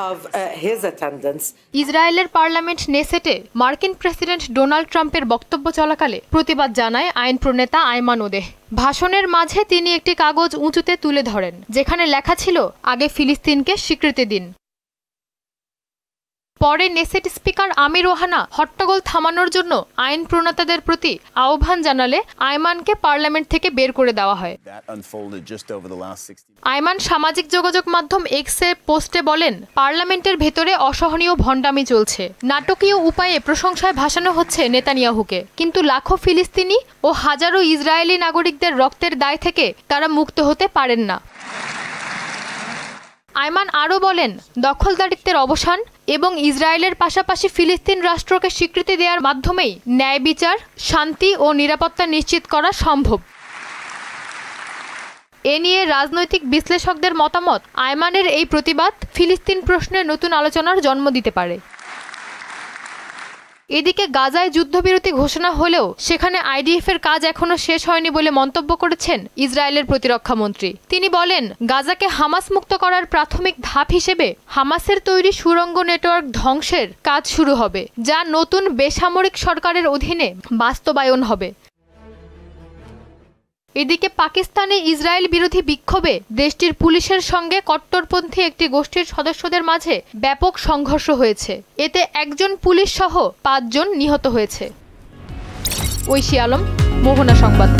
of his attendance. ইসরায়েলের parliament নেসেটে মার্কিন president Donald ট্রাম্পের বক্তব্য চলাকালে প্রতিবাদ জানায় আইন প্রণেতা আইমান ওদেহ। ভাষণের মাঝে তিনি একটি কাগজ উঁচুতে তুলে ধরেন, যেখানে লেখা ছিল, আগে ফিলিস্তিনকে স্বীকৃতি দিন। পরে নেসেট স্পিকার আমির ওহানা হট্টগোল থামানোর জন্য আইন প্রণেতাদের প্রতি আহ্বান জানালে আইমানকে পার্লামেন্ট থেকে বের করে দেওয়া হয়। আইমান সামাজিক যোগাযোগ মাধ্যম এক্সে পোস্টে বলেন, পার্লামেন্টের ভেতরে অসহনীয় ভণ্ডামি চলছে, নাটকীয় উপায়ে প্রশংসায় ভাসানো হচ্ছে নেতানিয়াহুকে, কিন্তু লাখো ফিলিস্তিনি ও হাজারো ইসরায়েলি নাগরিকদের রক্তের দায় থেকে তারা মুক্ত হতে পারেন না। আইমান আরও বলেন, দখলদারিত্বের অবসান এবং ইসরায়েলের পাশাপাশি ফিলিস্তিন রাষ্ট্রকে স্বীকৃতি দেওয়ার মাধ্যমেই ন্যায় বিচার, শান্তি ও নিরাপত্তা নিশ্চিত করা সম্ভব। এ নিয়ে রাজনৈতিক বিশ্লেষকদের মতামত, আইমানের এই প্রতিবাদ ফিলিস্তিন প্রশ্নে নতুন আলোচনার জন্ম দিতে পারে। এদিকে গাজায় যুদ্ধবিরতি ঘোষণা হলেও সেখানে আইডিএফের কাজ এখনো শেষ হয়নি বলে মন্তব্য করেছেন ইসরায়েলের প্রতিরক্ষা মন্ত্রী। তিনি বলেন, গাজাকে হামাস মুক্ত করার প্রাথমিক ধাপ হিসেবে হামাসের তৈরি সুড়ঙ্গ নেটওয়ার্ক ধ্বংসের কাজ শুরু হবে, যা নতুন বেসামরিক সরকারের অধীনে বাস্তবায়ন হবে। এদিকে পাকিস্তানে ইসরায়েল বিরোধী বিক্ষোভে দেশটির পুলিশের সঙ্গে কট্টরপন্থী একটি গোষ্ঠীর সদস্যদের মাঝে ব্যাপক সংঘর্ষ হয়েছে। এতে একজন পুলিশ সহ 5 জন নিহত হয়েছে। ঐশী আলম, মোহনা সংবাদ।